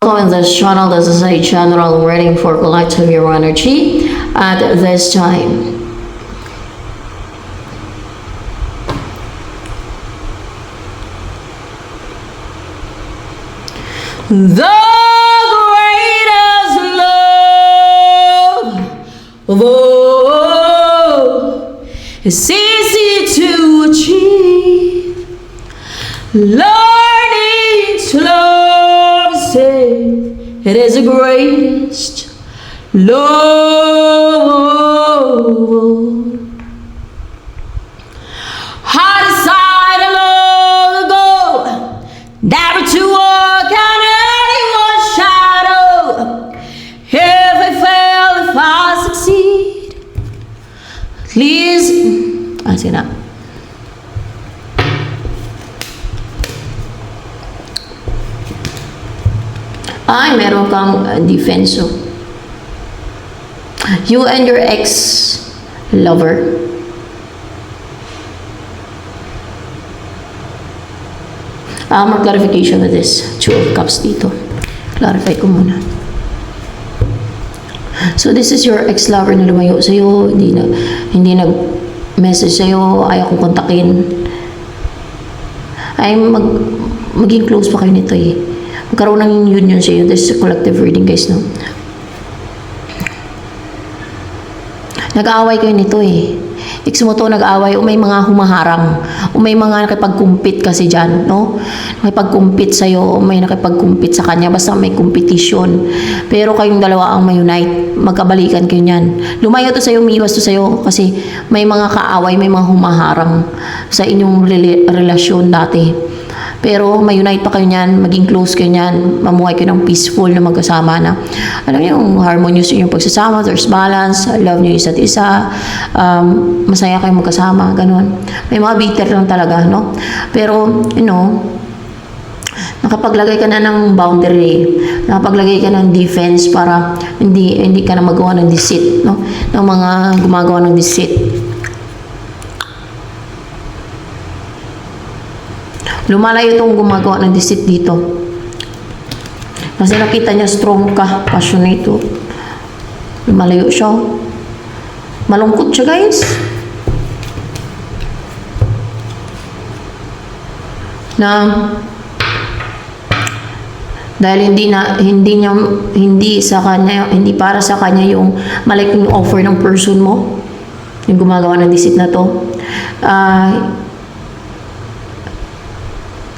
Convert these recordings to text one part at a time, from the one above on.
In this channel, this is a general reading for collective your energy at this time. The greatest love of all is easy to achieve. Learning to love safe, it is the greatest love. I decided long ago never to walk on anyone's shadow. If I fail, if I succeed, at least, sige na. Ay, meron kang defenso. You and your ex-lover. More clarification with this. Two of Cups dito. Clarify ko muna. So this is your ex-lover na lumayo sa'yo, hindi nag-message sa'yo, ayaw kong kontakin. Ay, maging close pa kayo nito eh. Magkaroon ng union sa'yo. This is a collective reading, guys, no? Nag-aaway kayo nito eh. Ex mo to nag-aaway o may mga humaharang o may mga nakipag-compete kasi dyan, no? Nakipag-compete sa'yo o may nakipag-compete sa kanya, basta may competition. Pero kayong dalawa ang may-unite, magkabalikan kayo niyan. Lumayo to sa'yo, umiiwas to sa'yo kasi may mga kaaway, may mga humaharang sa inyong relasyon dati. Pero may-unite pa kayo niyan, maging close kayo niyan, mamuhay kayo ng peaceful na magkasama na. Alam niyo, yung harmonious yung pagsasama, there's balance, love niyo isa't isa, masaya kayo magkasama, ganun. May mga bitter lang talaga, no? Pero, you know, nakapaglagay ka na ng boundary, nakapaglagay ka ng defense para hindi ka na magawa ng deceit, no? Ng mga gumagawa ng deceit. Lumalayo itong gumagawa ng deceit dito. Kasi nakita niya strong ka, passionate. Lumalayo siya. Malungkot siya, guys. Na dahil hindi para sa kanya yung malaking offer ng person mo, yung gumagawa ng deceit na to.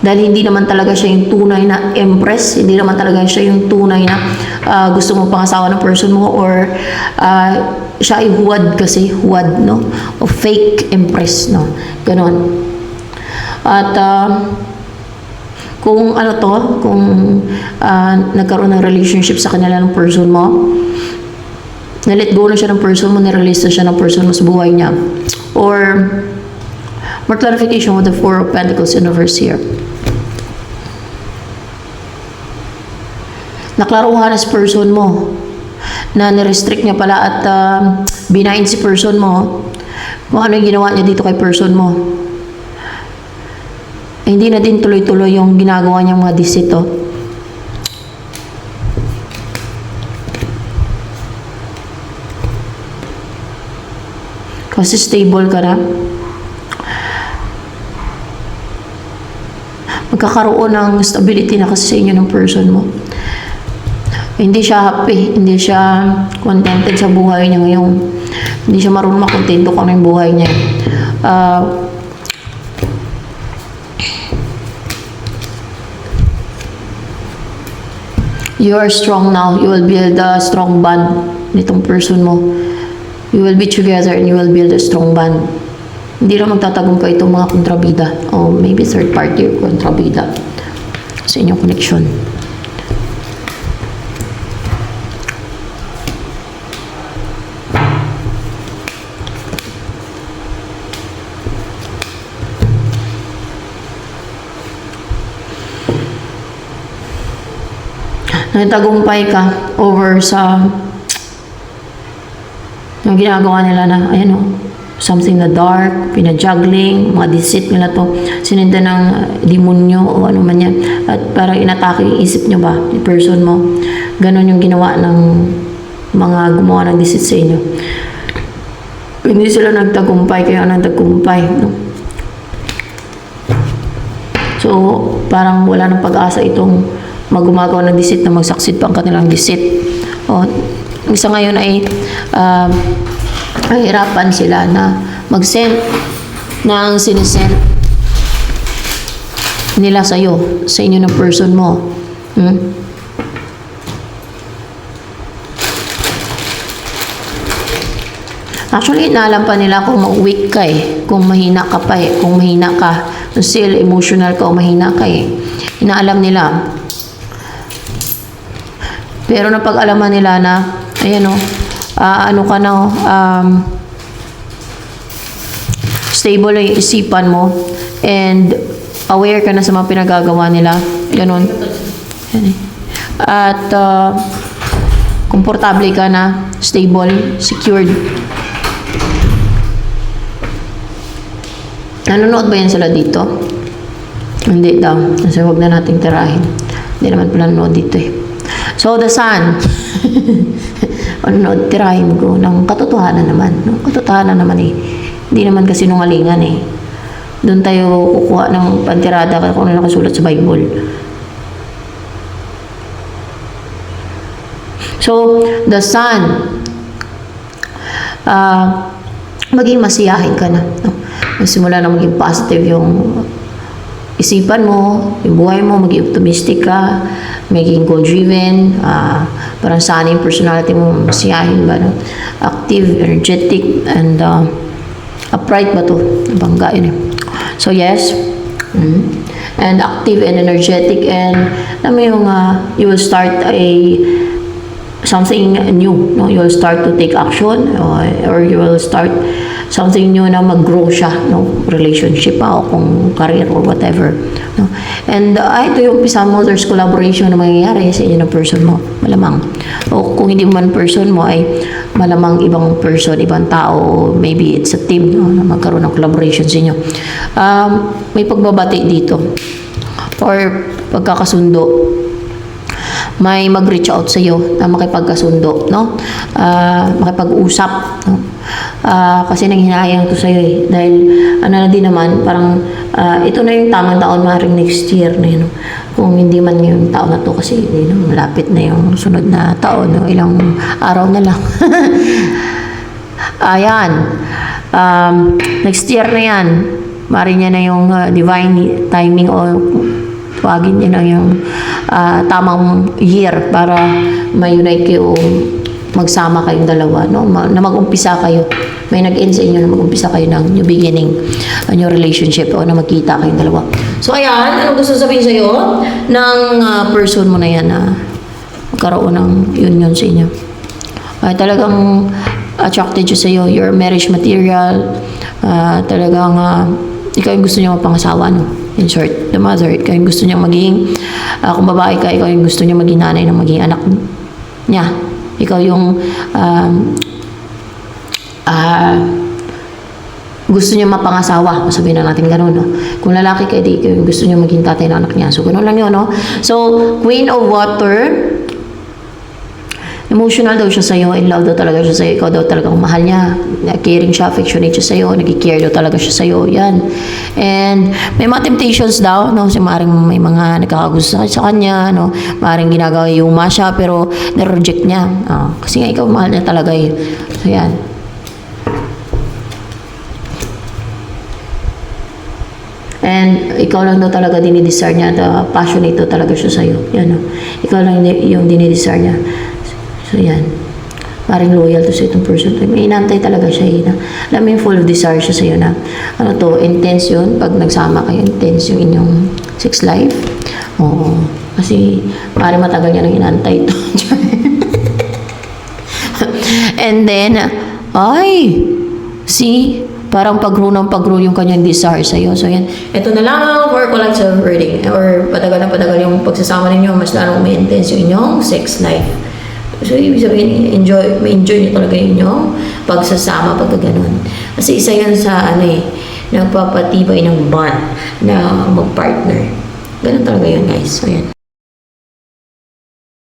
Dahil hindi naman talaga siya yung tunay na empress, hindi naman talaga siya yung tunay na gusto mo pangasawa ng person mo, or siya ay huwad kasi, huwad, no? O fake empress, no? Ganon. At kung ano to, kung nagkaroon ng relationship sa kanila ng person mo, na-let go na siya ng person mo, nirelease na siya ng person mo sa buhay niya. Or, more clarification with the Four of Pentacles in reverse here. Naklaruhan na si person mo na nirestrict niya pala at binain si person mo kung ano yung ginawa niya dito kay person mo. Hindi na din tuloy-tuloy yung ginagawa niyang mga deceit. Kasi stable ka na. Magkakaroon ng stability na kasi sa inyo ng person mo. Hindi siya happy, hindi siya contented sa buhay niya ngayon. Hindi siya marunong makontento kung ano yung buhay niya. You are strong now. You will build a strong bond nitong person mo. You will be together and you will build a strong bond. Hindi na magtatagumpay itong mga kontrabida o maybe third party or kontrabida sa inyong connection. Nagtagumpay ka over sa yung ginagawa nila na, ayan o, something na dark, pinajuggling, mga deceit nila to, sinenda ng demonyo o ano man yan, at parang inatake yung isip nyo ba, yung person mo. Ganon yung ginawa ng mga gumawa ng deceit sa inyo. Hindi sila nagtagumpay, kaya nagtagumpay, no? So, parang wala ng pag-asa itong magumagawa ng deceit na magsaksid pa ang kanilang deceit. O, isa ngayon ay hirapan sila na mag-send ng sinisend nila sa'yo, sa inyo ng person mo. Actually, inaalam pa nila kung weak ka eh, kung mahina ka pa eh, kung mahina ka, still emotional ka o mahina ka eh. Inaalam nila. Pero napag-alaman nila na, ayan o, ano ka na o, stable yung isipan mo and aware ka na sa mga pinagagawa nila. Ganon. Yan eh. At komportable ka na, stable, secured. Nanonood ba yan sila dito? Hindi daw. Kasi huwag na nating tirahin. Hindi naman pala nanonood dito eh. So, the sun. Nanonood, tirahin ko ng katotohanan naman. No? Katotohanan naman eh. Hindi naman kasi nungalingan eh. Doon tayo kukuha ng pantirada kung ano nakasulat sa Bible. So, the sun. Maging masiyahin ka na. No? Magsimula na maging positive yung isipan mo, yung buhay mo, maging optimistic ka, maging goal-driven, parang sana yung personality mo, masiyahin ba, no? Active, energetic, and upright ba to? Bangga yun eh. So, yes. And active and energetic, and alam mo yung you will start something new, no? You will start to take action, or you will start something new na mag-grow siya, no? Relationship o kung career or whatever, no? And ito yung umpisa mo, there's collaboration na mangyayari sa inyo ng person mo, malamang. O kung hindi man person mo, ay malamang ibang person, ibang tao, maybe it's a team, no? Na magkaroon ng collaboration sa inyo. May pagbabati dito or pagkakasundo. May mag-reach out sa iyo na makipagkasundo, no? Makipag-usap, no? Kasi nanghinayang to sa iyo eh. Dahil ano na din naman, parang ito na yung tamang taon, maaaring next year na yun. No? Kung hindi man yung taon na to kasi malapit na yung sunod na taon, no? Ilang araw na lang. Ayan. Next year na yan. Maaaring niya na yung divine timing o tawagin niya na yung tamang year para ma-unite kayo, magsama kayong dalawa, no? Na mag-umpisa kayo. May nag-end sa inyo na mag-umpisa kayo ng new beginning, new relationship, o na magkita kayong dalawa. So, ayan. Anong gusto sabihin sa'yo ng person mo na yan na magkaroon ng union sa inyo? Talagang attracted siya sa'yo. Your marriage material. Talagang ikaw yung gusto niya mapangasawa, no? In short, the mother, ikaw yung gusto niya maging, kung babae ka, ikaw yung gusto niya maging nanay ng maging anak niya. Ikaw yung gusto niya mapangasawa, sabihin na natin gano'n, no? Kung lalaki ka, ikaw yung gusto niya maging tatay ng anak niya. So, gano'n lang yun, no? So, Queen of Water, emotional daw siya sa'yo, in love daw talaga siya sa'yo, ikaw daw talaga mahal niya, caring siya, affectionate siya sa'yo, nag-care daw talaga siya sa'yo, yan. And may mga temptations daw, no? Kasi maaaring may mga nagkakagusto sa kanya, no? Maaaring ginagawa yung siya, pero na-reject niya. Kasi nga ikaw mahal niya talaga yun. So, yan. And ikaw lang daw talaga dinidesire niya, passionate daw talaga siya sa'yo. Yan, no? Ikaw lang yung dinidesire niya. So, yan. Maring loyal to sa itong person. May inantay talaga siya. Alam mo yung full of desire siya sa'yo na, ano to, intense yun. Pag nagsama kayo, intense yung inyong sex life. Oo. Kasi, maring matagal niya nang inantay ito. And then, see, parang pag-grow yung kanyang desire sa'yo. So, yan. Ito na lang for collective reading. Or patagal yung pagsasama ninyo, mas lalong may intense yung inyong sex life. So, ibig sabihin, may enjoy nyo talaga yun yung pagsasama, pagka ganun. Kasi isa yan sa, nagpapatibay ng bond na mag-partner. Ganun talaga yun, guys. So, yan.